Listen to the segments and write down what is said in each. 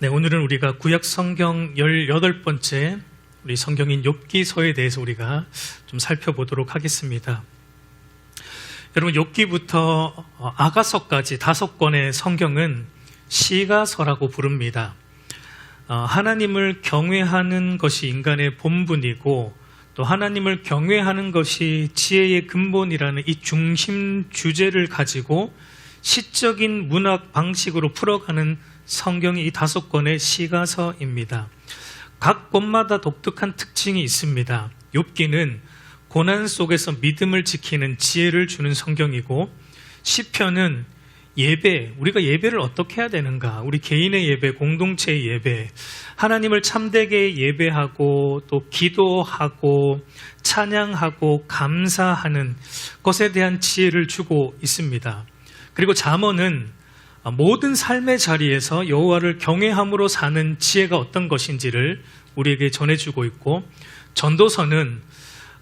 네, 오늘은 우리가 구약 성경 18번째 우리 성경인 욥기서에 대해서 우리가 좀 살펴보도록 하겠습니다. 여러분, 욥기부터 아가서까지 5권의 성경은 시가서라고 부릅니다. 하나님을 경외하는 것이 인간의 본분이고 또 하나님을 경외하는 것이 지혜의 근본이라는 이 중심 주제를 가지고 시적인 문학 방식으로 풀어가는 성경이 이 5권의 시가서입니다. 각 권마다 독특한 특징이 있습니다. 욥기는 고난 속에서 믿음을 지키는 지혜를 주는 성경이고, 시편은 예배, 우리가 예배를 어떻게 해야 되는가, 우리 개인의 예배, 공동체의 예배, 하나님을 참되게 예배하고 또 기도하고 찬양하고 감사하는 것에 대한 지혜를 주고 있습니다. 그리고 잠언은 모든 삶의 자리에서 여호와를 경외함으로 사는 지혜가 어떤 것인지를 우리에게 전해주고 있고, 전도서는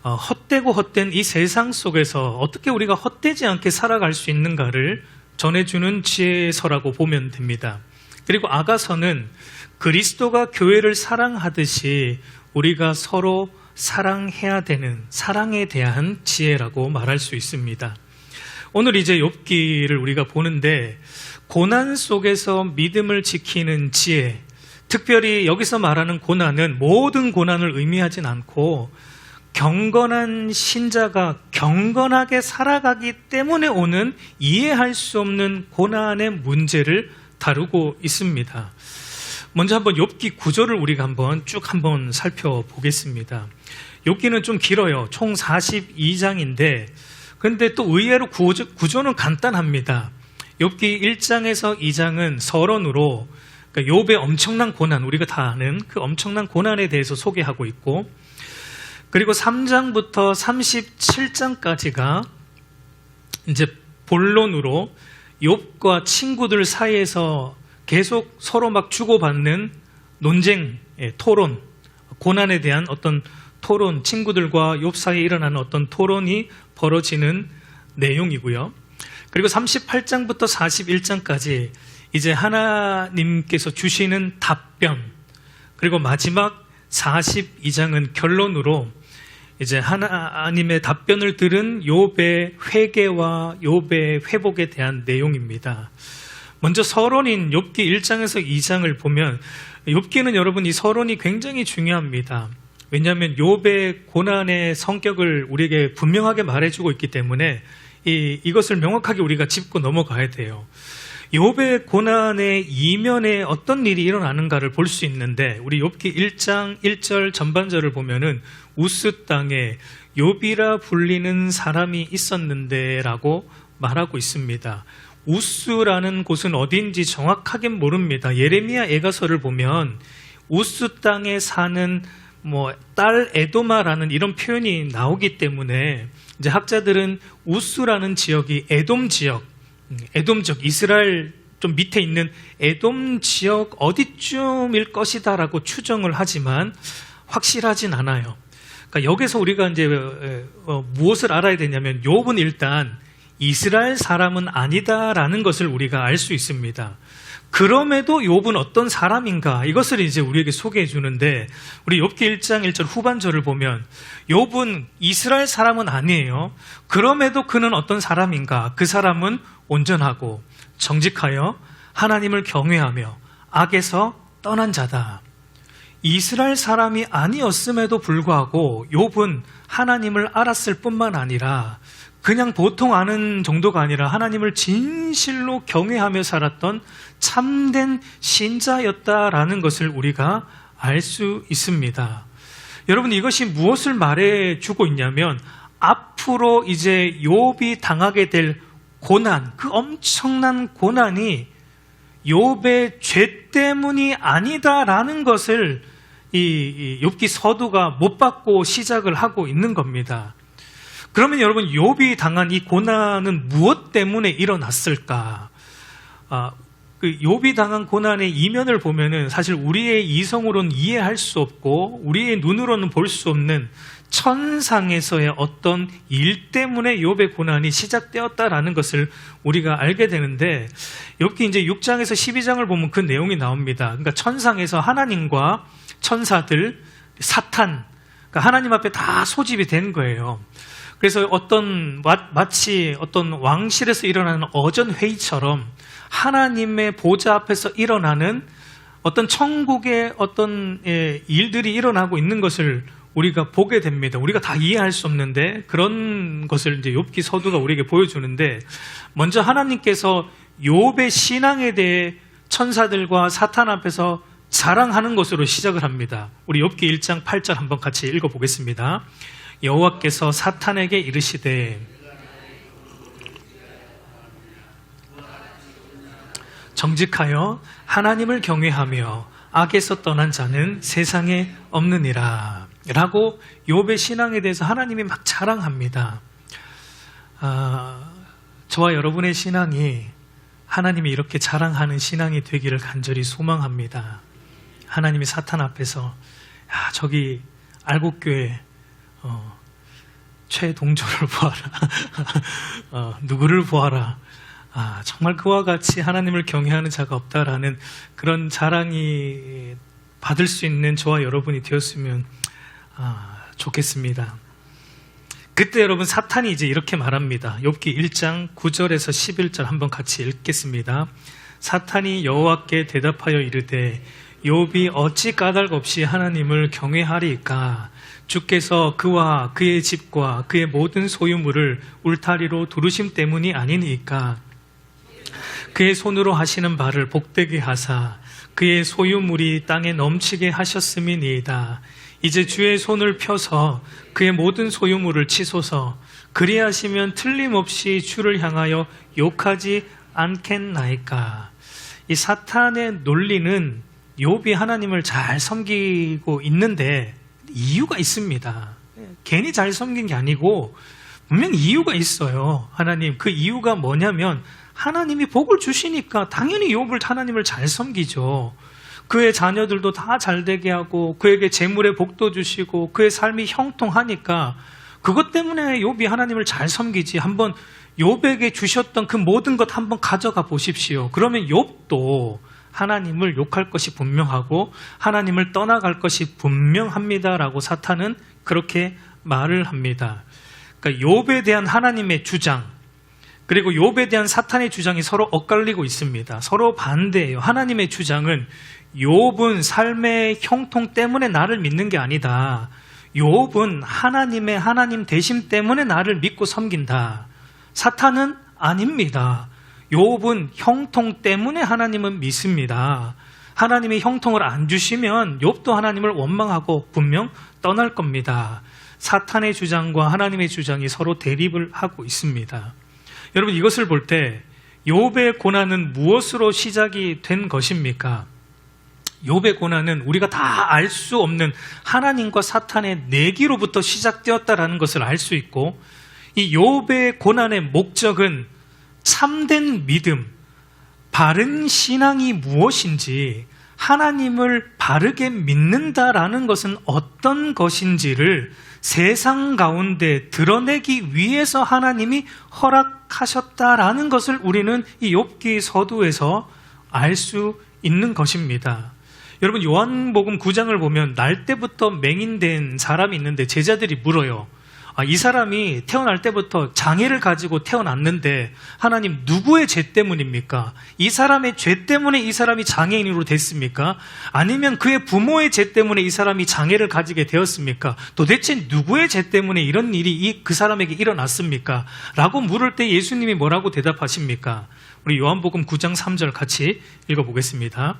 헛되고 헛된 이 세상 속에서 어떻게 우리가 헛되지 않게 살아갈 수 있는가를 전해주는 지혜서라고 보면 됩니다. 그리고 아가서는 그리스도가 교회를 사랑하듯이 우리가 서로 사랑해야 되는 사랑에 대한 지혜라고 말할 수 있습니다. 오늘 이제 욥기를 우리가 보는데, 고난 속에서 믿음을 지키는 지혜, 특별히 여기서 말하는 고난은 모든 고난을 의미하진 않고 경건한 신자가 경건하게 살아가기 때문에 오는 이해할 수 없는 고난의 문제를 다루고 있습니다. 먼저 한번 욥기 구조를 우리가 한번 살펴보겠습니다. 욥기는 좀 길어요. 총 42장인데 근데 또 의외로 구조는 간단합니다. 욥기 1장에서 2장은 서론으로, 그러니까 욥의 엄청난 고난, 우리가 다 아는 그 엄청난 고난에 대해서 소개하고 있고, 그리고 3장부터 37장까지가 이제 본론으로 욥과 친구들 사이에서 계속 서로 막 주고받는 논쟁, 토론, 고난에 대한 어떤 토론, 친구들과 욥 사이에 일어나는 어떤 토론이 벌어지는 내용이고요. 그리고 38장부터 41장까지 이제 하나님께서 주시는 답변, 그리고 마지막 42장은 결론으로 이제 하나님의 답변을 들은 욥의 회개와 욥의 회복에 대한 내용입니다. 먼저 서론인 욥기 1장에서 2장을 보면, 욥기는 여러분 이 서론이 굉장히 중요합니다. 왜냐하면 욥의 고난의 성격을 우리에게 분명하게 말해주고 있기 때문에 이것을 명확하게 우리가 짚고 넘어가야 돼요. 욥의 고난의 이면에 어떤 일이 일어나는가를 볼 수 있는데, 우리 욥기 1장 1절 전반절을 보면은 우스 땅에 욥이라 불리는 사람이 있었는데 라고 말하고 있습니다. 우스라는 곳은 어딘지 정확하게 모릅니다. 예레미야 애가서를 보면 우스 땅에 사는 딸 에도마라는 이런 표현이 나오기 때문에 이제 학자들은 우스라는 지역이 에돔 지역, 이스라엘 좀 밑에 있는 에돔 지역 어디쯤일 것이다라고 추정을 하지만 확실하진 않아요. 그러니까 여기서 우리가 이제 무엇을 알아야 되냐면, 욥은 일단 이스라엘 사람은 아니다라는 것을 우리가 알 수 있습니다. 그럼에도 욥은 어떤 사람인가, 이것을 이제 우리에게 소개해 주는데, 우리 욥기 1장 1절 후반절을 보면 욥은 이스라엘 사람은 아니에요. 그럼에도 그는 어떤 사람인가, 그 사람은 온전하고 정직하여 하나님을 경외하며 악에서 떠난 자다. 이스라엘 사람이 아니었음에도 불구하고 욥은 하나님을 알았을 뿐만 아니라 그냥 보통 아는 정도가 아니라 하나님을 진실로 경외하며 살았던 참된 신자였다라는 것을 우리가 알 수 있습니다. 여러분, 이것이 무엇을 말해주고 있냐면, 앞으로 이제 욥이 당하게 될 고난, 그 엄청난 고난이 욥의 죄 때문이 아니다라는 것을 이 욥기 서두가 못 받고 시작을 하고 있는 겁니다. 그러면 여러분, 욥이 당한 이 고난은 무엇 때문에 일어났을까? 그 욥이 당한 고난의 이면을 보면은 사실 우리의 이성으로는 이해할 수 없고 우리의 눈으로는 볼 수 없는 천상에서의 어떤 일 때문에 욥의 고난이 시작되었다라는 것을 우리가 알게 되는데, 욥기 이제 6장에서 12장을 보면 그 내용이 나옵니다. 그러니까 천상에서 하나님과 천사들, 사탄, 그러니까 하나님 앞에 다 소집이 된 거예요. 그래서 마치 어떤 왕실에서 일어나는 어전 회의처럼 하나님의 보좌 앞에서 일어나는 어떤 천국의 어떤 일들이 일어나고 있는 것을 우리가 보게 됩니다. 우리가 다 이해할 수 없는데 그런 것을 이제 욥기 서두가 우리에게 보여주는데, 먼저 하나님께서 욥의 신앙에 대해 천사들과 사탄 앞에서 자랑하는 것으로 시작을 합니다. 우리 욥기 1장 8절 한번 같이 읽어보겠습니다. 여호와께서 사탄에게 이르시되 정직하여 하나님을 경외하며 악에서 떠난 자는 세상에 없느니라 라고 욥의 신앙에 대해서 하나님이 막 자랑합니다. 저와 여러분의 신앙이 하나님이 이렇게 자랑하는 신앙이 되기를 간절히 소망합니다. 하나님이 사탄 앞에서 저기 알곡교회 최동조를 보아라. 누구를 보아라. 정말 그와 같이 하나님을 경외하는 자가 없다라는 그런 자랑이 받을 수 있는 저와 여러분이 되었으면 좋겠습니다. 그때 여러분 사탄이 이제 이렇게 말합니다. 욥기 1장 9절에서 11절 한번 같이 읽겠습니다. 사탄이 여호와께 대답하여 이르되 욥이 어찌 까닭 없이 하나님을 경외하리까? 주께서 그와 그의 집과 그의 모든 소유물을 울타리로 두르심 때문이 아니니까? 그의 손으로 하시는 바를 복되게 하사 그의 소유물이 땅에 넘치게 하셨음이니이다. 이제 주의 손을 펴서 그의 모든 소유물을 치소서. 그리하시면 틀림없이 주를 향하여 욕하지 않겠나이까? 이 사탄의 논리는 욥이 하나님을 잘 섬기고 있는데 이유가 있습니다. 괜히 잘 섬긴 게 아니고 분명 이유가 있어요. 하나님, 그 이유가 뭐냐면 하나님이 복을 주시니까 당연히 욥을 하나님을 잘 섬기죠. 그의 자녀들도 다 잘되게 하고 그에게 재물의 복도 주시고 그의 삶이 형통하니까 그것 때문에 욥이 하나님을 잘 섬기지. 한번 욥에게 주셨던 그 모든 것 한번 가져가 보십시오. 그러면 욥도 하나님을 욕할 것이 분명하고 하나님을 떠나갈 것이 분명합니다라고 사탄은 그렇게 말을 합니다. 그러니까 욥에 대한 하나님의 주장, 그리고 욥에 대한 사탄의 주장이 서로 엇갈리고 있습니다. 서로 반대예요. 하나님의 주장은 욥은 삶의 형통 때문에 나를 믿는 게 아니다. 욥은 하나님의 하나님 되심 때문에 나를 믿고 섬긴다. 사탄은 아닙니다. 욥은 형통 때문에 하나님은 믿습니다. 하나님이 형통을 안 주시면 욥도 하나님을 원망하고 분명 떠날 겁니다. 사탄의 주장과 하나님의 주장이 서로 대립을 하고 있습니다. 여러분, 이것을 볼 때 욥의 고난은 무엇으로 시작이 된 것입니까? 욥의 고난은 우리가 다 알 수 없는 하나님과 사탄의 내기로부터 시작되었다라는 것을 알 수 있고, 이 욥의 고난의 목적은 참된 믿음, 바른 신앙이 무엇인지, 하나님을 바르게 믿는다라는 것은 어떤 것인지를 세상 가운데 드러내기 위해서 하나님이 허락하셨다라는 것을 우리는 이 욥기 서두에서 알 수 있는 것입니다. 여러분, 요한복음 9장을 보면 날 때부터 맹인된 사람이 있는데 제자들이 물어요. 이 사람이 태어날 때부터 장애를 가지고 태어났는데 하나님, 누구의 죄 때문입니까? 이 사람의 죄 때문에 이 사람이 장애인으로 됐습니까? 아니면 그의 부모의 죄 때문에 이 사람이 장애를 가지게 되었습니까? 도대체 누구의 죄 때문에 이런 일이 그 사람에게 일어났습니까? 라고 물을 때 예수님이 뭐라고 대답하십니까? 우리 요한복음 9장 3절 같이 읽어보겠습니다.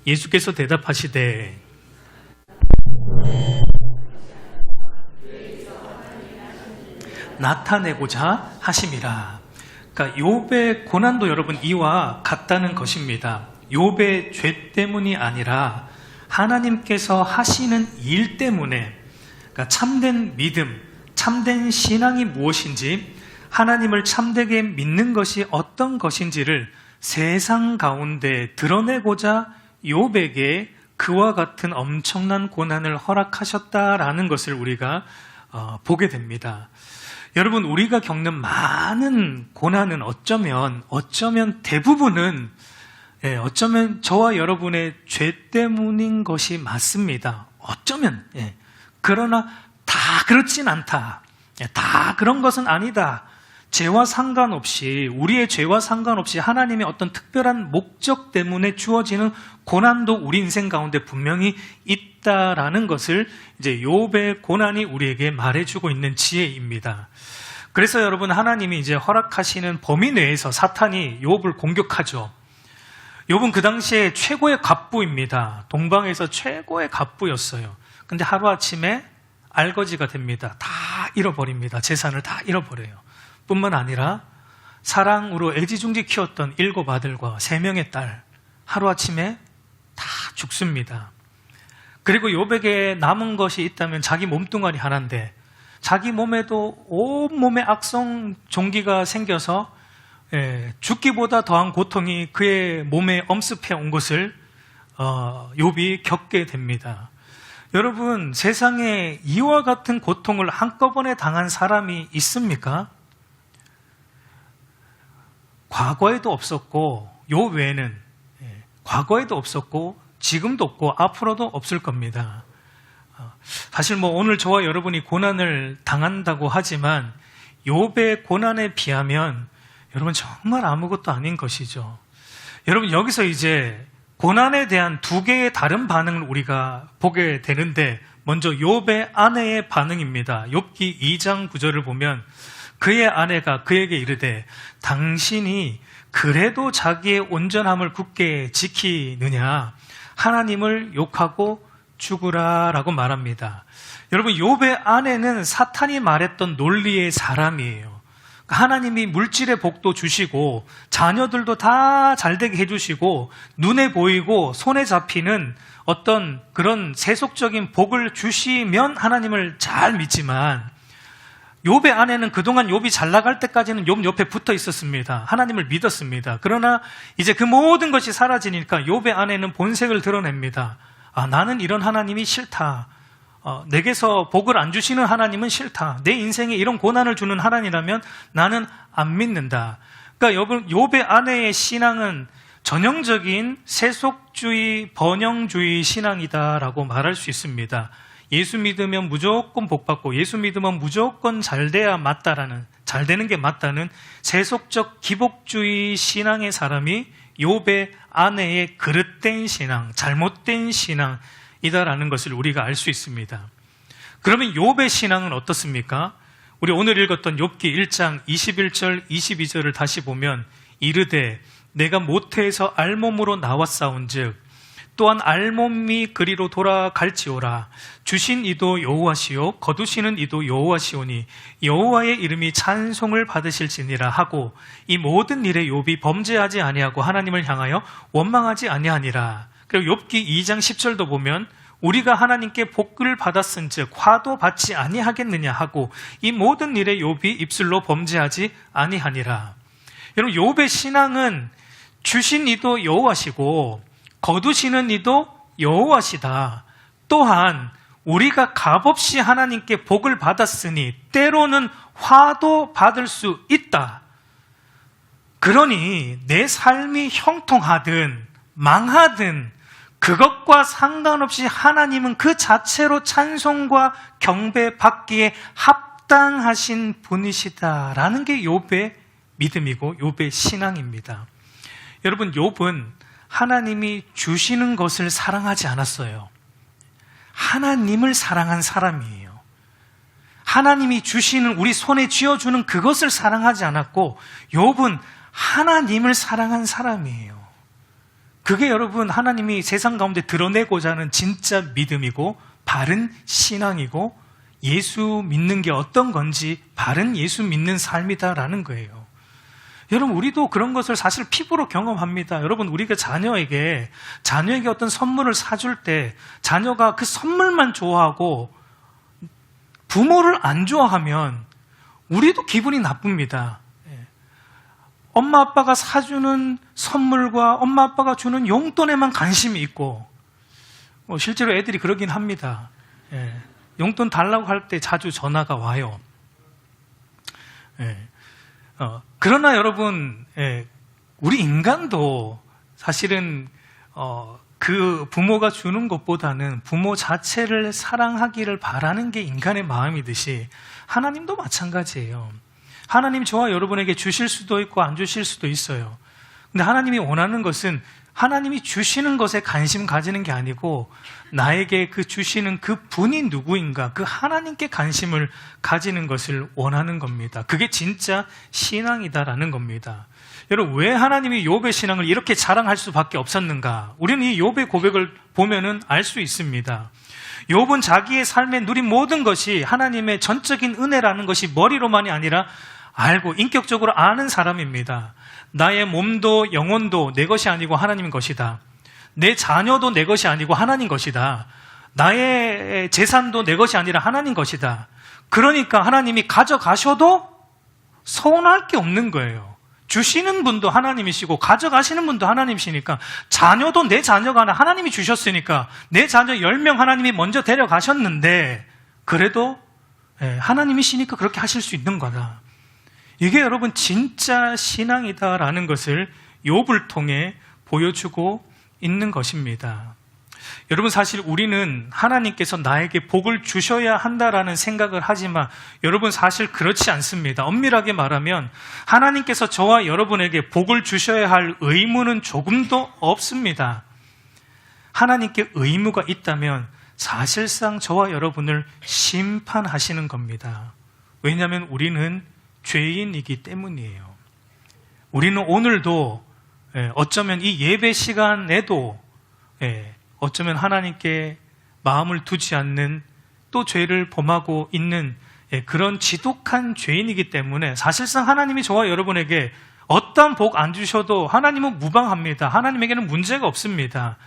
예수께서 대답하시되 나타내고자 하심이라. 그러니까 욥의 고난도 여러분 이와 같다는 것입니다. 욥의 죄 때문이 아니라 하나님께서 하시는 일 때문에, 그러니까 참된 믿음, 참된 신앙이 무엇인지, 하나님을 참되게 믿는 것이 어떤 것인지를 세상 가운데 드러내고자 욥에게 그와 같은 엄청난 고난을 허락하셨다라는 것을 우리가 보게 됩니다. 여러분, 우리가 겪는 많은 고난은 어쩌면 대부분은 어쩌면 저와 여러분의 죄 때문인 것이 맞습니다. 어쩌면. 그러나 다 그렇진 않다. 다 그런 것은 아니다. 죄와 상관없이, 우리의 죄와 상관없이 하나님의 어떤 특별한 목적 때문에 주어지는 고난도 우리 인생 가운데 분명히 있다라는 것을 이제 욥의 고난이 우리에게 말해주고 있는 지혜입니다. 그래서 여러분, 하나님이 이제 허락하시는 범위 내에서 사탄이 욥을 공격하죠. 욥은 그 당시에 최고의 갑부입니다. 동방에서 최고의 갑부였어요. 근데 하루아침에 알거지가 됩니다. 다 잃어버립니다. 재산을 다 잃어버려요. 뿐만 아니라 사랑으로 애지중지 키웠던 7 아들과 3명의 딸, 하루아침에 다 죽습니다. 그리고 욥에게 남은 것이 있다면 자기 몸뚱아리 하나인데, 자기 몸에도 온몸에 악성 종기가 생겨서 죽기보다 더한 고통이 그의 몸에 엄습해 온 것을 욥이 겪게 됩니다. 여러분, 세상에 이와 같은 고통을 한꺼번에 당한 사람이 있습니까? 과거에도 없었고, 요 외에는 과거에도 없었고, 지금도 없고, 앞으로도 없을 겁니다. 사실 오늘 저와 여러분이 고난을 당한다고 하지만 욥의 고난에 비하면 여러분 정말 아무것도 아닌 것이죠. 여러분, 여기서 이제 고난에 대한 2개의 다른 반응을 우리가 보게 되는데, 먼저 욥의 아내의 반응입니다. 욥기 2장 9절을 보면 그의 아내가 그에게 이르되 당신이 그래도 자기의 온전함을 굳게 지키느냐, 하나님을 욕하고 죽으라 라고 말합니다. 여러분, 욥의 아내는 사탄이 말했던 논리의 사람이에요. 하나님이 물질의 복도 주시고 자녀들도 다 잘되게 해주시고 눈에 보이고 손에 잡히는 어떤 그런 세속적인 복을 주시면 하나님을 잘 믿지만, 욥의 아내는 그동안 욥이 잘 나갈 때까지는 욥 옆에 붙어 있었습니다. 하나님을 믿었습니다. 그러나 이제 그 모든 것이 사라지니까 욥의 아내는 본색을 드러냅니다. 나는 이런 하나님이 싫다. 내게서 복을 안 주시는 하나님은 싫다. 내 인생에 이런 고난을 주는 하나님이라면 나는 안 믿는다. 그러니까 욥의 아내의 신앙은 전형적인 세속주의, 번영주의 신앙이다라고 말할 수 있습니다. 예수 믿으면 무조건 복받고 예수 믿으면 무조건 잘돼야 맞다라는, 잘되는 게 맞다는 세속적 기복주의 신앙의 사람이 욥의 아내의 그릇된 신앙, 잘못된 신앙이다라는 것을 우리가 알 수 있습니다. 그러면 욥의 신앙은 어떻습니까? 우리 오늘 읽었던 욥기 1장 21절, 22절을 다시 보면 이르되 내가 모태에서 알몸으로 나왔사온즉 또한 알몸이 그리로 돌아갈지오라. 주신 이도 여호와시요 거두시는 이도 여호와시오니 여호와의 이름이 찬송을 받으실지니라 하고 이 모든 일에 욥이 범죄하지 아니하고 하나님을 향하여 원망하지 아니하니라. 그리고 욥기 2장 10절도 보면 우리가 하나님께 복을 받았은즉 화도 받지 아니하겠느냐 하고 이 모든 일에 욥이 입술로 범죄하지 아니하니라. 여러분, 욥의 신앙은 주신 이도 여호와시고 거두시는 이도 여호와시다. 또한 우리가 값없이 하나님께 복을 받았으니 때로는 화도 받을 수 있다. 그러니 내 삶이 형통하든 망하든 그것과 상관없이 하나님은 그 자체로 찬송과 경배받기에 합당하신 분이시다라는 게 욥의 믿음이고 욥의 신앙입니다. 여러분, 욥은 하나님이 주시는 것을 사랑하지 않았어요. 하나님을 사랑한 사람이에요. 하나님이 주시는, 우리 손에 쥐어주는 그것을 사랑하지 않았고 욥은 하나님을 사랑한 사람이에요. 그게 여러분 하나님이 세상 가운데 드러내고자 하는 진짜 믿음이고 바른 신앙이고 예수 믿는 게 어떤 건지 바른 예수 믿는 삶이다라는 거예요. 여러분, 우리도 그런 것을 사실 피부로 경험합니다. 여러분, 우리가 자녀에게 어떤 선물을 사줄 때 자녀가 그 선물만 좋아하고 부모를 안 좋아하면 우리도 기분이 나쁩니다. 엄마 아빠가 사주는 선물과 엄마 아빠가 주는 용돈에만 관심이 있고, 실제로 애들이 그러긴 합니다. 용돈 달라고 할 때 자주 전화가 와요. 그러나 여러분, 우리 인간도 사실은 그 부모가 주는 것보다는 부모 자체를 사랑하기를 바라는 게 인간의 마음이듯이 하나님도 마찬가지예요. 하나님 저와 여러분에게 주실 수도 있고 안 주실 수도 있어요. 근데 하나님이 원하는 것은 하나님이 주시는 것에 관심 가지는 게 아니고 나에게 그 주시는 그 분이 누구인가, 그 하나님께 관심을 가지는 것을 원하는 겁니다. 그게 진짜 신앙이다라는 겁니다. 여러분, 왜 하나님이 욥의 신앙을 이렇게 자랑할 수밖에 없었는가? 우리는 이 욥의 고백을 보면은 알 수 있습니다. 욥은 자기의 삶에 누린 모든 것이 하나님의 전적인 은혜라는 것이 머리로만이 아니라 알고 인격적으로 아는 사람입니다. 나의 몸도 영혼도 내 것이 아니고 하나님 것이다. 내 자녀도 내 것이 아니고 하나님 것이다. 나의 재산도 내 것이 아니라 하나님 것이다. 그러니까 하나님이 가져가셔도 서운할 게 없는 거예요. 주시는 분도 하나님이시고 가져가시는 분도 하나님이시니까, 자녀도 내 자녀가 아니라 하나님이 주셨으니까 내 자녀 10명 하나님이 먼저 데려가셨는데 그래도 하나님이시니까 그렇게 하실 수 있는 거다. 이게 여러분 진짜 신앙이다라는 것을 욥을 통해 보여주고 있는 것입니다. 여러분, 사실 우리는 하나님께서 나에게 복을 주셔야 한다라는 생각을 하지만 여러분, 사실 그렇지 않습니다. 엄밀하게 말하면 하나님께서 저와 여러분에게 복을 주셔야 할 의무는 조금도 없습니다. 하나님께 의무가 있다면 사실상 저와 여러분을 심판하시는 겁니다. 왜냐하면 우리는 죄인이기 때문이에요. 우리는 오늘도 어쩌면 이 예배 시간에도 어쩌면 하나님께 마음을 두지 않는, 또 죄를 범하고 있는 그런 지독한 죄인이기 때문에 사실상 하나님이 저와 여러분에게 어떠한 복 안 주셔도 하나님은 무방합니다. 하나님에게는 문제가 없습니다.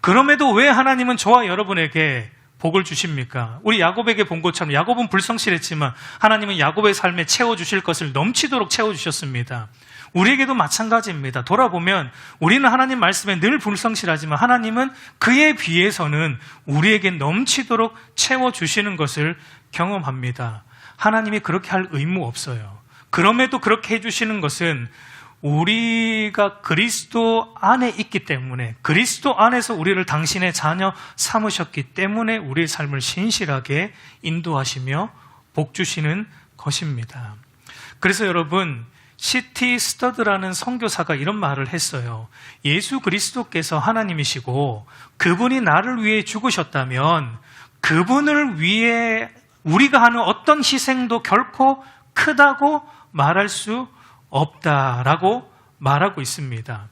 그럼에도 왜 하나님은 저와 여러분에게 복을 주십니까? 우리 야곱에게 본 것처럼 야곱은 불성실했지만 하나님은 야곱의 삶에 채워주실 것을 넘치도록 채워주셨습니다. 우리에게도 마찬가지입니다. 돌아보면 우리는 하나님 말씀에 늘 불성실하지만 하나님은 그에 비해서는 우리에게 넘치도록 채워주시는 것을 경험합니다. 하나님이 그렇게 할 의무 없어요. 그럼에도 그렇게 해주시는 것은 우리가 그리스도 안에 있기 때문에, 그리스도 안에서 우리를 당신의 자녀 삼으셨기 때문에 우리의 삶을 신실하게 인도하시며 복 주시는 것입니다. 그래서 여러분, C.T. 스터드라는 선교사가 이런 말을 했어요. 예수 그리스도께서 하나님이시고 그분이 나를 위해 죽으셨다면 그분을 위해 우리가 하는 어떤 희생도 결코 크다고 말할 수 없다라고 말하고 있습니다.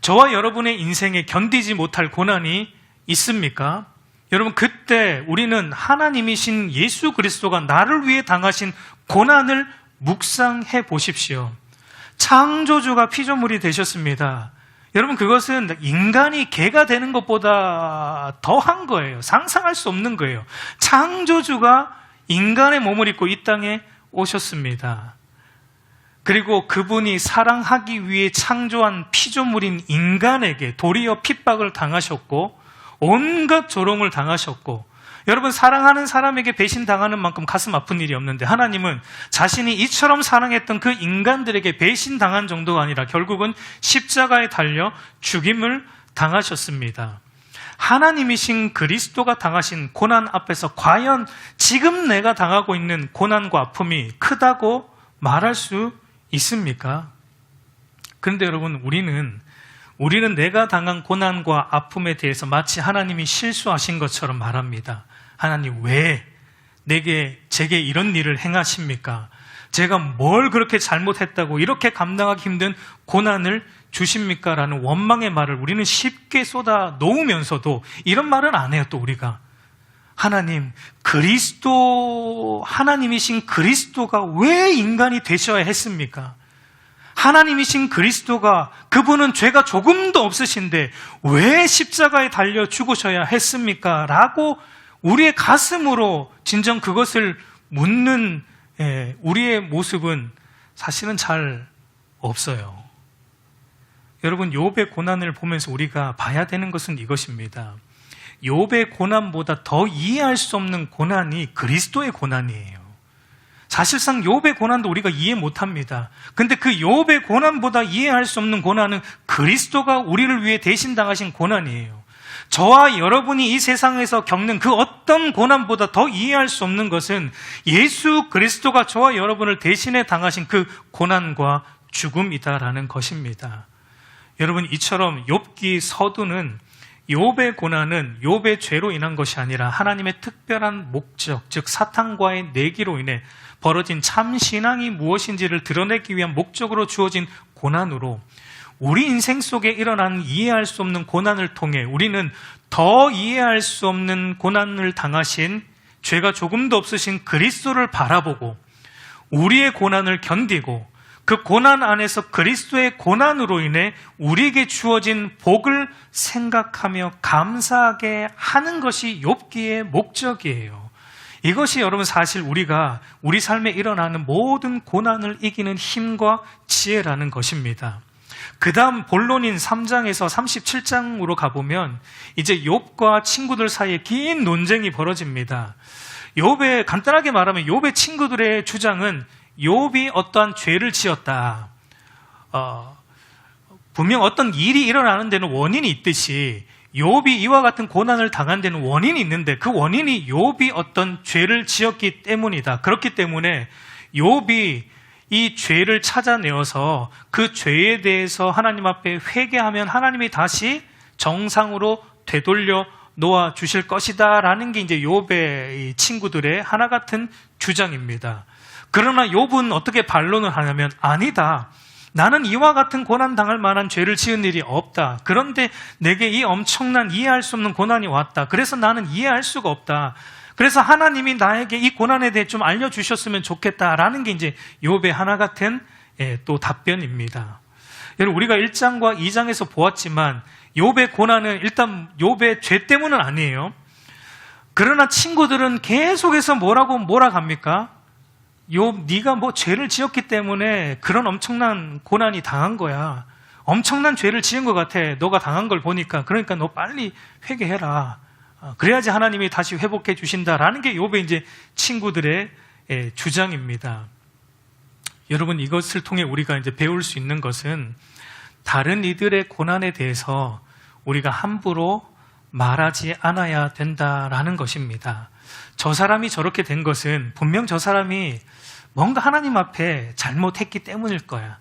저와 여러분의 인생에 견디지 못할 고난이 있습니까? 여러분, 그때 우리는 하나님이신 예수 그리스도가 나를 위해 당하신 고난을 묵상해 보십시오. 창조주가 피조물이 되셨습니다. 여러분, 그것은 인간이 개가 되는 것보다 더한 거예요. 상상할 수 없는 거예요. 창조주가 인간의 몸을 입고 이 땅에 오셨습니다. 그리고 그분이 사랑하기 위해 창조한 피조물인 인간에게 도리어 핍박을 당하셨고 온갖 조롱을 당하셨고, 여러분, 사랑하는 사람에게 배신당하는 만큼 가슴 아픈 일이 없는데 하나님은 자신이 이처럼 사랑했던 그 인간들에게 배신당한 정도가 아니라 결국은 십자가에 달려 죽임을 당하셨습니다. 하나님이신 그리스도가 당하신 고난 앞에서 과연 지금 내가 당하고 있는 고난과 아픔이 크다고 말할 수 있습니까? 그런데 여러분, 우리는 내가 당한 고난과 아픔에 대해서 마치 하나님이 실수하신 것처럼 말합니다. 하나님, 왜 제게 이런 일을 행하십니까? 제가 뭘 그렇게 잘못했다고 이렇게 감당하기 힘든 고난을 주십니까? 라는 원망의 말을 우리는 쉽게 쏟아 놓으면서도 이런 말은 안 해요. 또 우리가 하나님, 하나님이신 그리스도가 왜 인간이 되셔야 했습니까? 하나님이신 그리스도가, 그분은 죄가 조금도 없으신데 왜 십자가에 달려 죽으셔야 했습니까? 라고 우리의 가슴으로 진정 그것을 묻는 우리의 모습은 사실은 잘 없어요. 여러분, 욥의 고난을 보면서 우리가 봐야 되는 것은 이것입니다. 욥의 고난보다 더 이해할 수 없는 고난이 그리스도의 고난이에요. 사실상 욥의 고난도 우리가 이해 못합니다. 근데 그 욥의 고난보다 이해할 수 없는 고난은 그리스도가 우리를 위해 대신 당하신 고난이에요. 저와 여러분이 이 세상에서 겪는 그 어떤 고난보다 더 이해할 수 없는 것은 예수 그리스도가 저와 여러분을 대신해 당하신 그 고난과 죽음이다라는 것입니다. 여러분, 이처럼 욥기 서두는 욥의 고난은 욥의 죄로 인한 것이 아니라 하나님의 특별한 목적, 즉 사탄과의 내기로 인해 벌어진 참 신앙이 무엇인지를 드러내기 위한 목적으로 주어진 고난으로, 우리 인생 속에 일어난 이해할 수 없는 고난을 통해 우리는 더 이해할 수 없는 고난을 당하신, 죄가 조금도 없으신 그리스도를 바라보고 우리의 고난을 견디고 그 고난 안에서 그리스도의 고난으로 인해 우리에게 주어진 복을 생각하며 감사하게 하는 것이 욥기의 목적이에요. 이것이 여러분 사실 우리가 우리 삶에 일어나는 모든 고난을 이기는 힘과 지혜라는 것입니다. 그 다음 본론인 3장에서 37장으로 가보면 이제 욥과 친구들 사이에 긴 논쟁이 벌어집니다. 간단하게 말하면 욥의 친구들의 주장은 욥이 어떠한 죄를 지었다. 분명 어떤 일이 일어나는 데는 원인이 있듯이 욥이 이와 같은 고난을 당한 데는 원인이 있는데 그 원인이 욥이 어떤 죄를 지었기 때문이다. 그렇기 때문에 욥이 이 죄를 찾아내어서 그 죄에 대해서 하나님 앞에 회개하면 하나님이 다시 정상으로 되돌려 놓아 주실 것이다 라는 게 이제 욥의 친구들의 하나 같은 주장입니다. 그러나 욥은 어떻게 반론을 하냐면, 아니다, 나는 이와 같은 고난 당할 만한 죄를 지은 일이 없다. 그런데 내게 이 엄청난 이해할 수 없는 고난이 왔다. 그래서 나는 이해할 수가 없다. 그래서 하나님이 나에게 이 고난에 대해 좀 알려주셨으면 좋겠다라는 게 이제 욥의 하나 같은 또 답변입니다. 여러분, 우리가 1장과 2장에서 보았지만 욥의 고난은 일단 욥의 죄 때문은 아니에요. 그러나 친구들은 계속해서 뭐라갑니까? 욥, 네가 뭐 죄를 지었기 때문에 그런 엄청난 고난이 당한 거야. 엄청난 죄를 지은 것 같아. 너가 당한 걸 보니까. 그러니까 너 빨리 회개해라. 그래야지 하나님이 다시 회복해 주신다라는 게 욥의 이제 친구들의 주장입니다. 여러분, 이것을 통해 우리가 이제 배울 수 있는 것은 다른 이들의 고난에 대해서 우리가 함부로 말하지 않아야 된다라는 것입니다. 저 사람이 저렇게 된 것은 분명 저 사람이 뭔가 하나님 앞에 잘못했기 때문일 거야.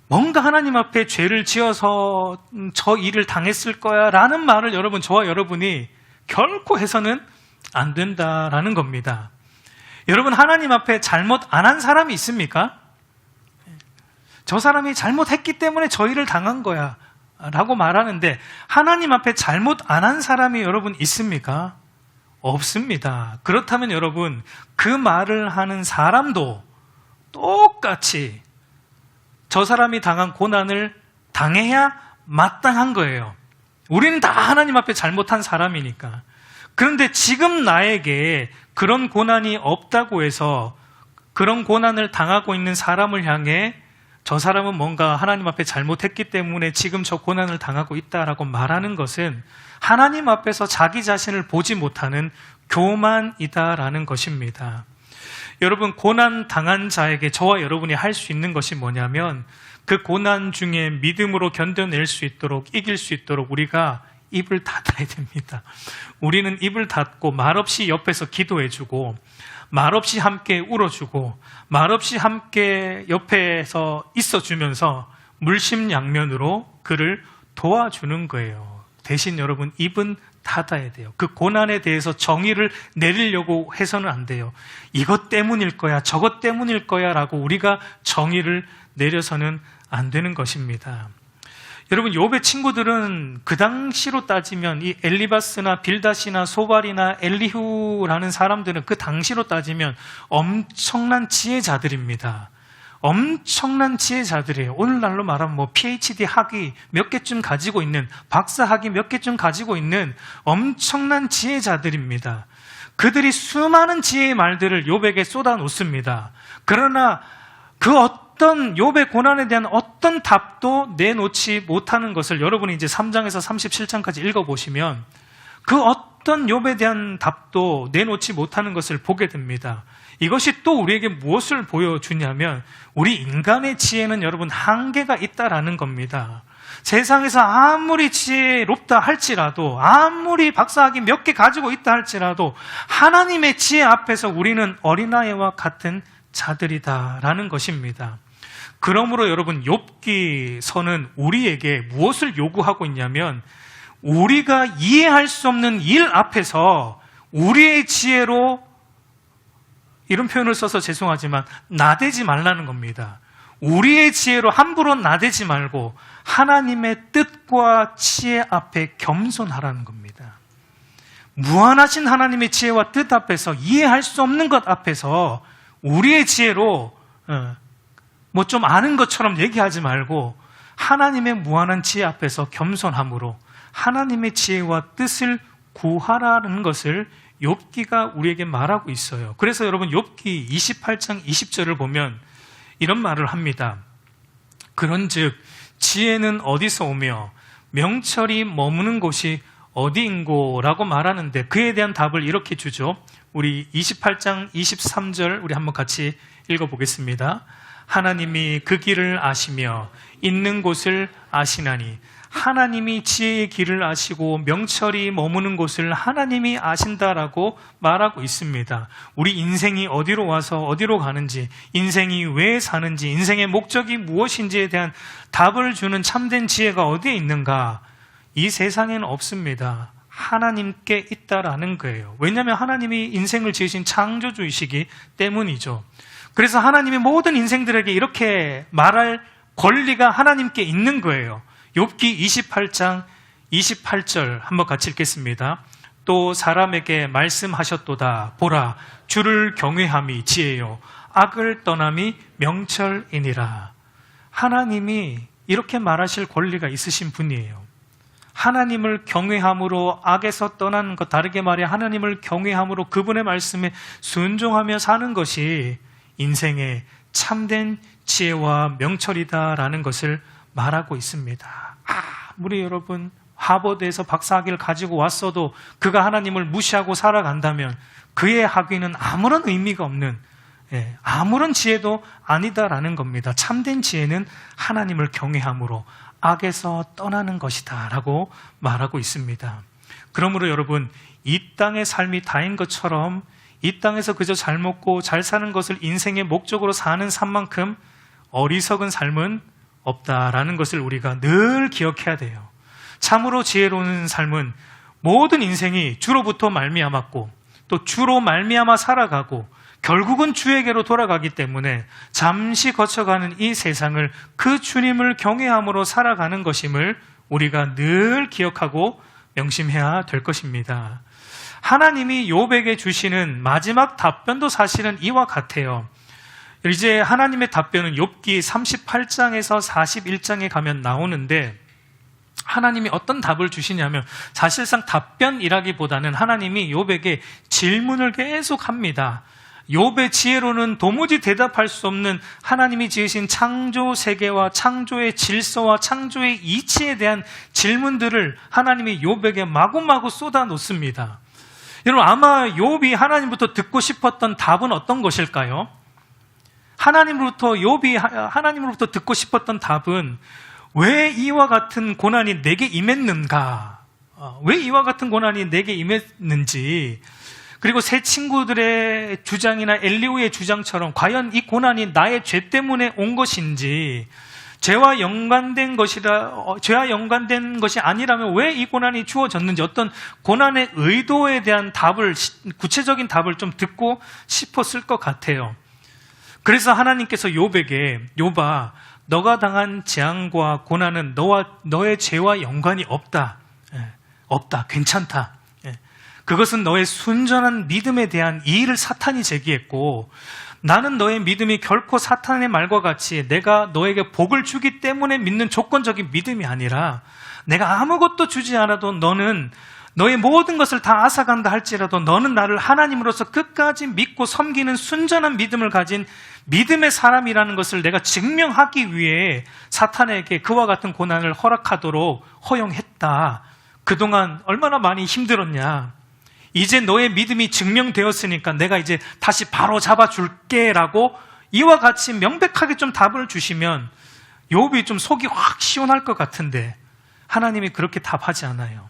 뭔가 하나님 앞에 죄를 지어서 저 일을 당했을 거야 라는 말을 여러분, 저와 여러분이 결코 해서는 안 된다라는 겁니다. 여러분, 하나님 앞에 잘못 안 한 사람이 있습니까? 저 사람이 잘못했기 때문에 저 일을 당한 거야 라고 말하는데, 하나님 앞에 잘못 안 한 사람이 여러분 있습니까? 없습니다. 그렇다면 여러분, 그 말을 하는 사람도 똑같이 저 사람이 당한 고난을 당해야 마땅한 거예요. 우리는 다 하나님 앞에 잘못한 사람이니까. 그런데 지금 나에게 그런 고난이 없다고 해서 그런 고난을 당하고 있는 사람을 향해 저 사람은 뭔가 하나님 앞에 잘못했기 때문에 지금 저 고난을 당하고 있다라고 말하는 것은 하나님 앞에서 자기 자신을 보지 못하는 교만이다라는 것입니다. 여러분, 고난 당한 자에게 저와 여러분이 할 수 있는 것이 뭐냐면, 그 고난 중에 믿음으로 견뎌낼 수 있도록, 이길 수 있도록 우리가 입을 닫아야 됩니다. 우리는 입을 닫고 말없이 옆에서 기도해주고, 말없이 함께 울어주고, 말없이 함께 옆에서 있어주면서 물심양면으로 그를 도와주는 거예요. 대신 여러분, 입은 닫아야 돼요. 그 고난에 대해서 정의를 내리려고 해서는 안 돼요. 이것 때문일 거야, 저것 때문일 거야 라고 우리가 정의를 내려서는 안 되는 것입니다. 여러분, 욥의 친구들은 그 당시로 따지면 이 엘리바스나 빌닷이나 소발이나 엘리후라는 사람들은 그 당시로 따지면 엄청난 지혜자들입니다. 엄청난 지혜자들이에요. 오늘날로 말하면 뭐 PhD 학위 몇 개쯤 가지고 있는, 박사 학위 몇 개쯤 가지고 있는 엄청난 지혜자들입니다. 그들이 수많은 지혜의 말들을 욥에게 쏟아놓습니다. 그러나 그 욥의 고난에 대한 어떤 답도 내놓지 못하는 것을 여러분이 이제 3장에서 37장까지 읽어보시면 그 어떤 욥에 대한 답도 내놓지 못하는 것을 보게 됩니다. 이것이 또 우리에게 무엇을 보여주냐면 우리 인간의 지혜는 여러분 한계가 있다라는 겁니다. 세상에서 아무리 지혜롭다 할지라도, 아무리 박사학위 몇 개 가지고 있다 할지라도 하나님의 지혜 앞에서 우리는 어린아이와 같은 자들이다라는 것입니다. 그러므로 여러분, 욥기서는 우리에게 무엇을 요구하고 있냐면 우리가 이해할 수 없는 일 앞에서 우리의 지혜로, 이런 표현을 써서 죄송하지만 나대지 말라는 겁니다. 우리의 지혜로 함부로 나대지 말고 하나님의 뜻과 지혜 앞에 겸손하라는 겁니다. 무한하신 하나님의 지혜와 뜻 앞에서, 이해할 수 없는 것 앞에서 우리의 지혜로 뭐 좀 아는 것처럼 얘기하지 말고 하나님의 무한한 지혜 앞에서 겸손함으로 하나님의 지혜와 뜻을 구하라는 것을 욥기가 우리에게 말하고 있어요. 그래서 여러분, 욥기 28장 20절을 보면 이런 말을 합니다. 그런즉 지혜는 어디서 오며 명철이 머무는 곳이 어디인고? 라고 말하는데 그에 대한 답을 이렇게 주죠. 우리 28장 23절 우리 한번 같이 읽어보겠습니다. 하나님이 그 길을 아시며 있는 곳을 아시나니, 하나님이 지혜의 길을 아시고 명철이 머무는 곳을 하나님이 아신다라고 말하고 있습니다. 우리 인생이 어디로 와서 어디로 가는지, 인생이 왜 사는지, 인생의 목적이 무엇인지에 대한 답을 주는 참된 지혜가 어디에 있는가? 이 세상에는 없습니다. 하나님께 있다라는 거예요. 왜냐하면 하나님이 인생을 지으신 창조주이시기 때문이죠. 그래서 하나님이 모든 인생들에게 이렇게 말할 권리가 하나님께 있는 거예요. 욥기 28장 28절 한번 같이 읽겠습니다. 또 사람에게 말씀하셨도다. 보라, 주를 경외함이 지혜요, 악을 떠남이 명철이니라. 하나님이 이렇게 말하실 권리가 있으신 분이에요. 하나님을 경외함으로 악에서 떠나는 것, 다르게 말해 하나님을 경외함으로 그분의 말씀에 순종하며 사는 것이 인생의 참된 지혜와 명철이다라는 것을 말하고 있습니다. 아무리 여러분 하버드에서 박사학위를 가지고 왔어도 그가 하나님을 무시하고 살아간다면 그의 학위는 아무런 의미가 없는, 아무런 지혜도 아니다라는 겁니다. 참된 지혜는 하나님을 경외함으로 악에서 떠나는 것이다 라고 말하고 있습니다. 그러므로 여러분, 이 땅의 삶이 다인 것처럼 이 땅에서 그저 잘 먹고 잘 사는 것을 인생의 목적으로 사는 삶만큼 어리석은 삶은 없다라는 것을 우리가 늘 기억해야 돼요. 참으로 지혜로운 삶은 모든 인생이 주로부터 말미암았고 또 주로 말미암아 살아가고 결국은 주에게로 돌아가기 때문에 잠시 거쳐가는 이 세상을 그 주님을 경외함으로 살아가는 것임을 우리가 늘 기억하고 명심해야 될 것입니다. 하나님이 욥에게 주시는 마지막 답변도 사실은 이와 같아요. 이제 하나님의 답변은 욥기 38장에서 41장에 가면 나오는데 하나님이 어떤 답을 주시냐면 사실상 답변이라기보다는 하나님이 욥에게 질문을 계속 합니다. 욥의 지혜로는 도무지 대답할 수 없는 하나님이 지으신 창조 세계와 창조의 질서와 창조의 이치에 대한 질문들을 하나님이 욥에게 마구마구 쏟아 놓습니다. 여러분, 아마 욥이 하나님부터 듣고 싶었던 답은 어떤 것일까요? 욥이 하나님으로부터 듣고 싶었던 답은 왜 이와 같은 고난이 내게 임했는가? 왜 이와 같은 고난이 내게 임했는지, 그리고 새 친구들의 주장이나 엘리후의 주장처럼 과연 이 고난이 나의 죄 때문에 온 것인지, 죄와 연관된 것이 아니라면 왜 이 고난이 주어졌는지, 어떤 고난의 의도에 대한 답을, 구체적인 답을 좀 듣고 싶었을 것 같아요. 그래서 하나님께서 욥에게, 욥아, 너가 당한 재앙과 고난은 너의 죄와 연관이 없다. 없다. 괜찮다. 그것은 너의 순전한 믿음에 대한 이의를 사탄이 제기했고, 나는 너의 믿음이 결코 사탄의 말과 같이 내가 너에게 복을 주기 때문에 믿는 조건적인 믿음이 아니라 내가 아무것도 주지 않아도 너는 너의 모든 것을 다 앗아간다 할지라도 너는 나를 하나님으로서 끝까지 믿고 섬기는 순전한 믿음을 가진 믿음의 사람이라는 것을 내가 증명하기 위해 사탄에게 그와 같은 고난을 허락하도록 허용했다. 그동안 얼마나 많이 힘들었냐. 이제 너의 믿음이 증명되었으니까 내가 이제 다시 바로 잡아줄게 라고 이와 같이 명백하게 좀 답을 주시면 욥이 좀 속이 확 시원할 것 같은데 하나님이 그렇게 답하지 않아요.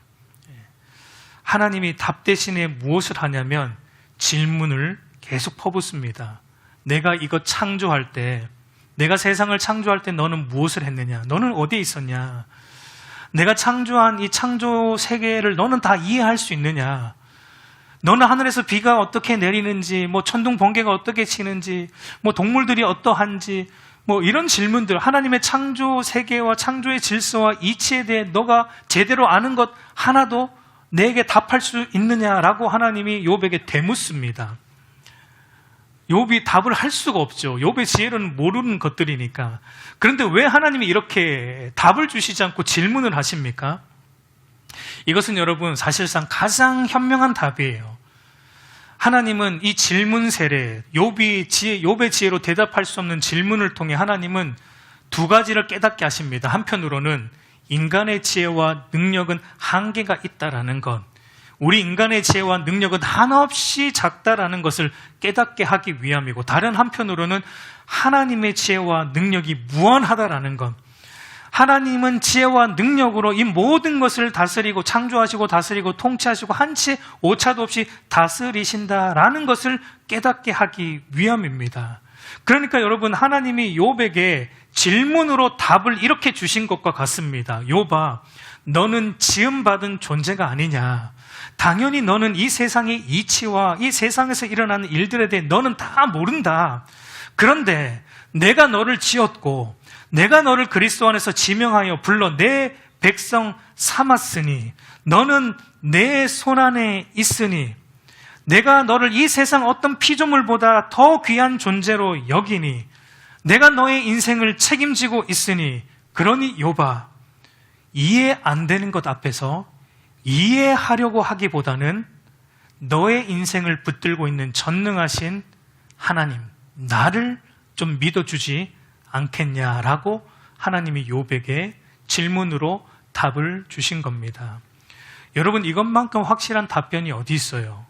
하나님이 답 대신에 무엇을 하냐면 질문을 계속 퍼붓습니다. 내가 이거 창조할 때, 내가 세상을 창조할 때 너는 무엇을 했느냐? 너는 어디에 있었냐? 내가 창조한 이 창조 세계를 너는 다 이해할 수 있느냐? 너는 하늘에서 비가 어떻게 내리는지, 뭐 천둥 번개가 어떻게 치는지, 뭐 동물들이 어떠한지, 뭐 이런 질문들, 하나님의 창조 세계와 창조의 질서와 이치에 대해 너가 제대로 아는 것 하나도 내게 답할 수 있느냐라고 하나님이 욥에게 되묻습니다. 욥이 답을 할 수가 없죠. 욥의 지혜로는 모르는 것들이니까. 그런데 왜 하나님이 이렇게 답을 주시지 않고 질문을 하십니까? 이것은 여러분 사실상 가장 현명한 답이에요. 하나님은 이 질문 세례, 욥의 지혜로 대답할 수 없는 질문을 통해 하나님은 두 가지를 깨닫게 하십니다. 한편으로는 인간의 지혜와 능력은 한계가 있다라는 것, 우리 인간의 지혜와 능력은 한없이 작다라는 것을 깨닫게 하기 위함이고, 다른 한편으로는 하나님의 지혜와 능력이 무한하다라는 것, 하나님은 지혜와 능력으로 이 모든 것을 다스리고 창조하시고 다스리고 통치하시고 한치 오차도 없이 다스리신다라는 것을 깨닫게 하기 위함입니다. 그러니까 여러분, 하나님이 욥에게 질문으로 답을 이렇게 주신 것과 같습니다. 욥아, 너는 지음받은 존재가 아니냐. 당연히 너는 이 세상의 이치와 이 세상에서 일어나는 일들에 대해 너는 다 모른다. 그런데 내가 너를 지었고 내가 너를 그리스도 안에서 지명하여 불러 내 백성 삼았으니 너는 내 손안에 있으니 내가 너를 이 세상 어떤 피조물보다 더 귀한 존재로 여기니 내가 너의 인생을 책임지고 있으니 그러니 욥아, 이해 안 되는 것 앞에서 이해하려고 하기보다는 너의 인생을 붙들고 있는 전능하신 하나님, 나를 좀 믿어주지 않겠냐라고 하나님이 욥에게 질문으로 답을 주신 겁니다. 여러분, 이것만큼 확실한 답변이 어디 있어요?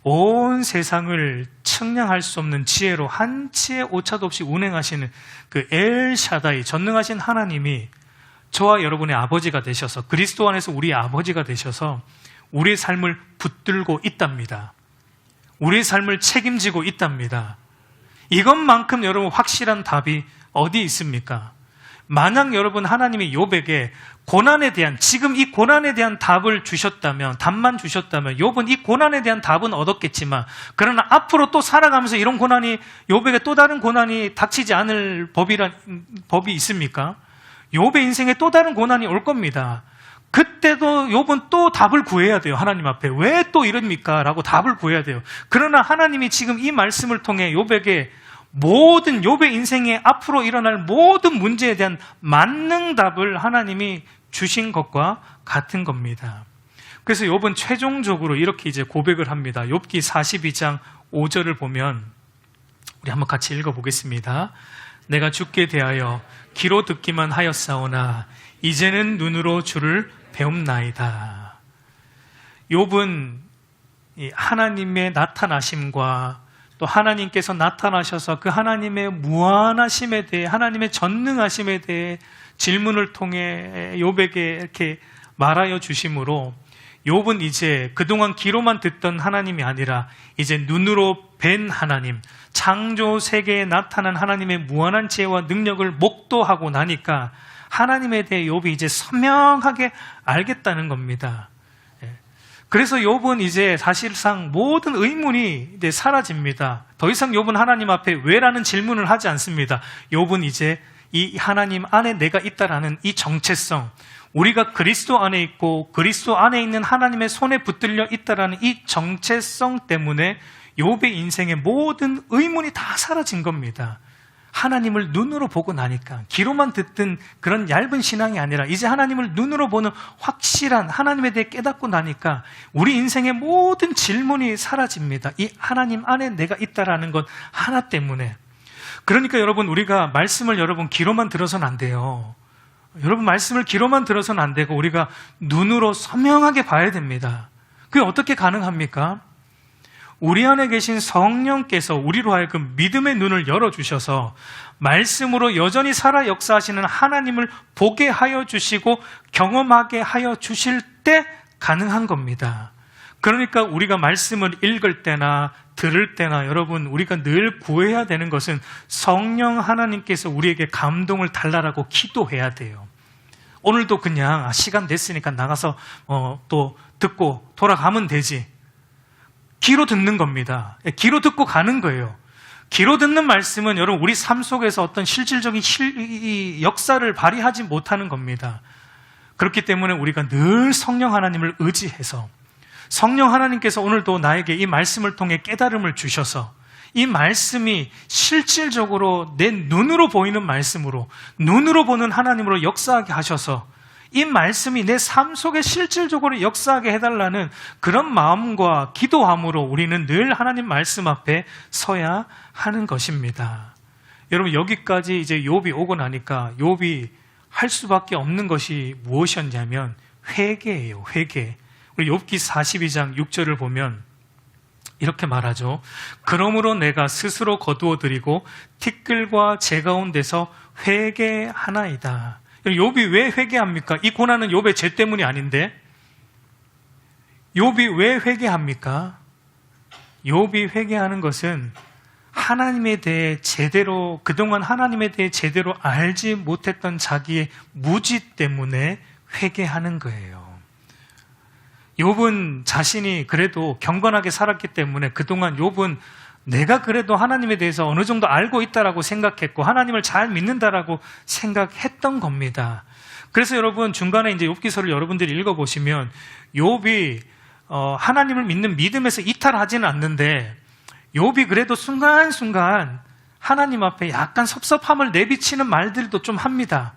온 세상을 측량할 수 없는 지혜로 한치의 오차도 없이 운행하시는 그 엘샤다이, 전능하신 하나님이 저와 여러분의 아버지가 되셔서, 그리스도 안에서 우리의 아버지가 되셔서 우리의 삶을 붙들고 있답니다. 우리의 삶을 책임지고 있답니다. 이것만큼 여러분 확실한 답이 어디 있습니까? 만약 여러분 하나님이 욥에게 고난에 대한, 지금 이 고난에 대한 답을 주셨다면, 답만 주셨다면 욥은 이 고난에 대한 답은 얻었겠지만, 그러나 앞으로 또 살아가면서 이런 고난이, 욥에게 또 다른 고난이 닥치지 않을 법이 있습니까? 욥의 인생에 또 다른 고난이 올 겁니다. 그때도 욥은 또 답을 구해야 돼요. 하나님 앞에. 왜 또 이럽니까? 라고 답을 구해야 돼요. 그러나 하나님이 지금 이 말씀을 통해 욥에게 모든 욥의 인생에 앞으로 일어날 모든 문제에 대한 만능 답을 하나님이 주신 것과 같은 겁니다. 그래서 욥은 최종적으로 이렇게 이제 고백을 합니다. 욥기 42장 5절을 보면 우리 한번 같이 읽어보겠습니다. 내가 주께 대하여 귀로 듣기만 하였사오나 이제는 눈으로 주를 배움나이다. 욥은 하나님의 나타나심과 또 하나님께서 나타나셔서 그 하나님의 무한하심에 대해, 하나님의 전능하심에 대해 질문을 통해 욥에게 이렇게 말하여 주심으로 욥은 이제 그동안 귀로만 듣던 하나님이 아니라 이제 눈으로 뵌 하나님, 창조 세계에 나타난 하나님의 무한한 지혜와 능력을 목도하고 나니까 하나님에 대해 욥이 이제 선명하게 알겠다는 겁니다. 그래서 욥은 이제 사실상 모든 의문이 이제 사라집니다. 더 이상 욥은 하나님 앞에 왜라는 질문을 하지 않습니다. 욥은 이제 이 하나님 안에 내가 있다라는 이 정체성, 우리가 그리스도 안에 있고 그리스도 안에 있는 하나님의 손에 붙들려 있다라는 이 정체성 때문에 욥의 인생의 모든 의문이 다 사라진 겁니다. 하나님을 눈으로 보고 나니까 귀로만 듣던 그런 얇은 신앙이 아니라 이제 하나님을 눈으로 보는 확실한 하나님에 대해 깨닫고 나니까 우리 인생의 모든 질문이 사라집니다. 이 하나님 안에 내가 있다라는 것 하나 때문에. 그러니까 여러분, 우리가 말씀을 여러분 귀로만 들어서는 안 돼요. 여러분, 말씀을 귀로만 들어서는 안 되고 우리가 눈으로 선명하게 봐야 됩니다. 그게 어떻게 가능합니까? 우리 안에 계신 성령께서 우리로 하여금 믿음의 눈을 열어주셔서 말씀으로 여전히 살아 역사하시는 하나님을 보게 하여 주시고 경험하게 하여 주실 때 가능한 겁니다. 그러니까 우리가 말씀을 읽을 때나 들을 때나 여러분, 우리가 늘 구해야 되는 것은 성령 하나님께서 우리에게 감동을 달라라고 기도해야 돼요. 오늘도 그냥 시간 됐으니까 나가서 또 듣고 돌아가면 되지. 귀로 듣는 겁니다. 귀로 듣고 가는 거예요. 귀로 듣는 말씀은 여러분 우리 삶 속에서 어떤 실질적인 역사를 발휘하지 못하는 겁니다. 그렇기 때문에 우리가 늘 성령 하나님을 의지해서 성령 하나님께서 오늘도 나에게 이 말씀을 통해 깨달음을 주셔서 이 말씀이 실질적으로 내 눈으로 보이는 말씀으로 눈으로 보는 하나님으로 역사하게 하셔서 이 말씀이 내 삶 속에 실질적으로 역사하게 해달라는 그런 마음과 기도함으로 우리는 늘 하나님 말씀 앞에 서야 하는 것입니다. 여러분, 여기까지 이제 욥이 오고 나니까 욥이 할 수밖에 없는 것이 무엇이었냐면 회개예요. 회개. 우리 욥기 42장 6절을 보면 이렇게 말하죠. 그러므로 내가 스스로 거두어드리고 티끌과 재 가운데서 회개하나이다. 욥이 왜 회개합니까? 이 고난은 욥의 죄 때문이 아닌데 욥이 왜 회개합니까? 욥이 회개하는 것은 하나님에 대해 제대로, 그동안 하나님에 대해 제대로 알지 못했던 자기의 무지 때문에 회개하는 거예요. 욥은 자신이 그래도 경건하게 살았기 때문에 그동안 욥은 내가 그래도 하나님에 대해서 어느 정도 알고 있다라고 생각했고 하나님을 잘 믿는다라고 생각했던 겁니다. 그래서 여러분, 중간에 이제 욥기서를 여러분들이 읽어보시면 욥이 하나님을 믿는 믿음에서 이탈하지는 않는데 욥이 그래도 순간순간 하나님 앞에 약간 섭섭함을 내비치는 말들도 좀 합니다.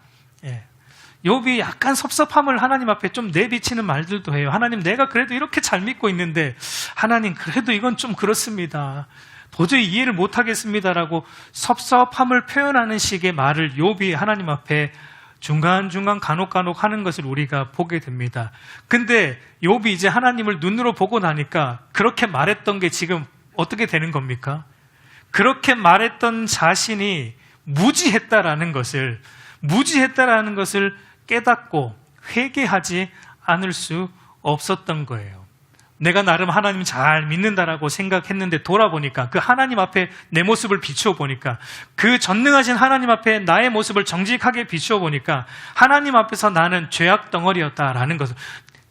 욥이 약간 섭섭함을 하나님 앞에 좀 내비치는 말들도 해요. 하나님, 내가 그래도 이렇게 잘 믿고 있는데 하나님, 그래도 이건 좀 그렇습니다. 도저히 이해를 못하겠습니다라고 섭섭함을 표현하는 식의 말을 욥이 하나님 앞에 중간중간 간혹간혹 하는 것을 우리가 보게 됩니다. 근데 욥이 이제 하나님을 눈으로 보고 나니까 그렇게 말했던 게 지금 어떻게 되는 겁니까? 그렇게 말했던 자신이 무지했다라는 것을 깨닫고 회개하지 않을 수 없었던 거예요. 내가 나름 하나님 잘 믿는다라고 생각했는데 돌아보니까 그 하나님 앞에 내 모습을 비추어 보니까 그 전능하신 하나님 앞에 나의 모습을 정직하게 비추어 보니까 하나님 앞에서 나는 죄악 덩어리였다라는 것을,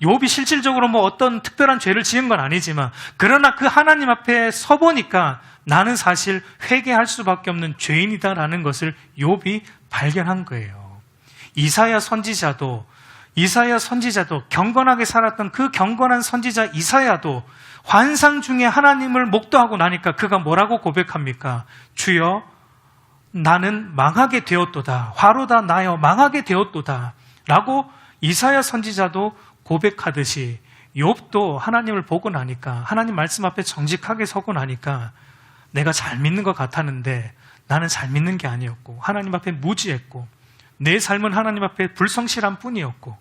욥이 실질적으로 뭐 어떤 특별한 죄를 지은 건 아니지만 그러나 그 하나님 앞에 서 보니까 나는 사실 회개할 수밖에 없는 죄인이다라는 것을 욥이 발견한 거예요. 이사야 선지자도 경건하게 살았던 그 경건한 선지자 이사야도 환상 중에 하나님을 목도하고 나니까 그가 뭐라고 고백합니까? 주여, 나는 망하게 되었도다. 화로다 나여 망하게 되었도다. 라고 이사야 선지자도 고백하듯이 욥도 하나님을 보고 나니까, 하나님 말씀 앞에 정직하게 서고 나니까 내가 잘 믿는 것 같았는데 나는 잘 믿는 게 아니었고 하나님 앞에 무지했고 내 삶은 하나님 앞에 불성실한 뿐이었고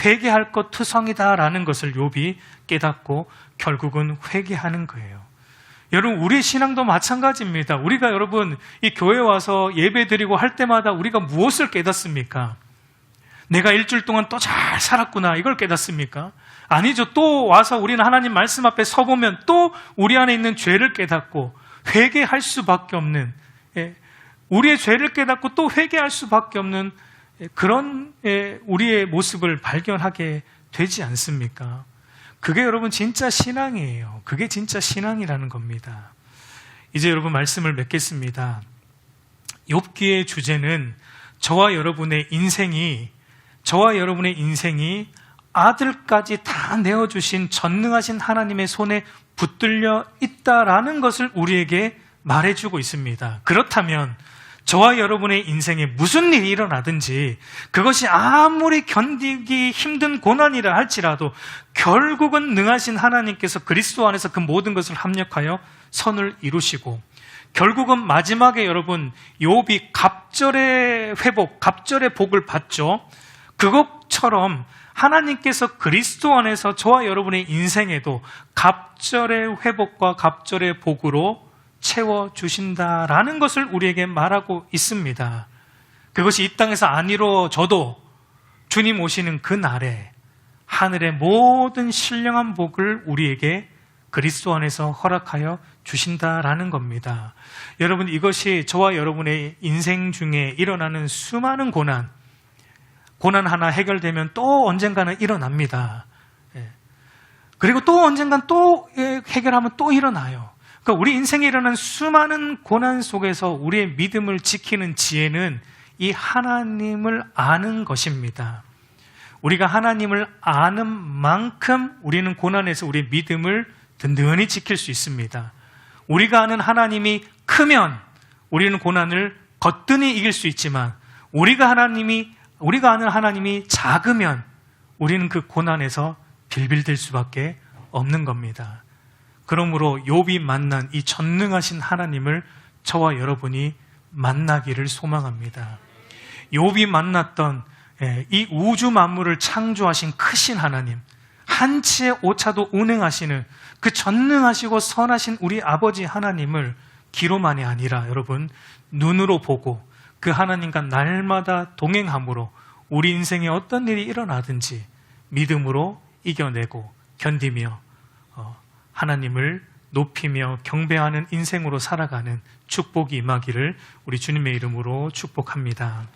회개할 것 투성이다라는 것을 욥이 깨닫고 결국은 회개하는 거예요. 여러분, 우리 신앙도 마찬가지입니다. 우리가 여러분 이 교회 와서 예배 드리고 할 때마다 우리가 무엇을 깨닫습니까? 내가 일주일 동안 또 잘 살았구나, 이걸 깨닫습니까? 아니죠. 또 와서 우리는 하나님 말씀 앞에 서보면 또 우리 안에 있는 죄를 깨닫고 회개할 수밖에 없는, 우리의 죄를 깨닫고 또 회개할 수밖에 없는 그런 우리의 모습을 발견하게 되지 않습니까? 그게 여러분 진짜 신앙이에요. 그게 진짜 신앙이라는 겁니다. 이제 여러분 말씀을 맺겠습니다. 욥기의 주제는 저와 여러분의 인생이 아들까지 다 내어주신 전능하신 하나님의 손에 붙들려 있다라는 것을 우리에게 말해주고 있습니다. 그렇다면 저와 여러분의 인생에 무슨 일이 일어나든지 그것이 아무리 견디기 힘든 고난이라 할지라도 결국은 능하신 하나님께서 그리스도 안에서 그 모든 것을 합력하여 선을 이루시고, 결국은 마지막에 여러분 욥이 갑절의 회복, 갑절의 복을 받죠. 그것처럼 하나님께서 그리스도 안에서 저와 여러분의 인생에도 갑절의 회복과 갑절의 복으로 채워주신다라는 것을 우리에게 말하고 있습니다. 그것이 이 땅에서 안 이루어져도 주님 오시는 그 날에 하늘의 모든 신령한 복을 우리에게 그리스도 안에서 허락하여 주신다라는 겁니다. 여러분, 이것이 저와 여러분의 인생 중에 일어나는 수많은 고난 하나 해결되면 또 언젠가는 일어납니다. 그리고 또 언젠간 또 해결하면 또 일어나요. 그러니까 우리 인생에 일어난 수많은 고난 속에서 우리의 믿음을 지키는 지혜는 이 하나님을 아는 것입니다. 우리가 하나님을 아는 만큼 우리는 고난에서 우리의 믿음을 든든히 지킬 수 있습니다. 우리가 아는 하나님이 크면 우리는 고난을 거뜬히 이길 수 있지만, 우리가 아는 하나님이 작으면 우리는 그 고난에서 빌빌댈 수밖에 없는 겁니다. 그러므로 욥이 만난 이 전능하신 하나님을 저와 여러분이 만나기를 소망합니다. 욥이 만났던 이 우주 만물을 창조하신 크신 하나님, 한치의 오차도 운행하시는 그 전능하시고 선하신 우리 아버지 하나님을 귀로만이 아니라 여러분 눈으로 보고 그 하나님과 날마다 동행함으로 우리 인생에 어떤 일이 일어나든지 믿음으로 이겨내고 견디며 하나님을 높이며 경배하는 인생으로 살아가는 축복이 임하기를 우리 주님의 이름으로 축복합니다.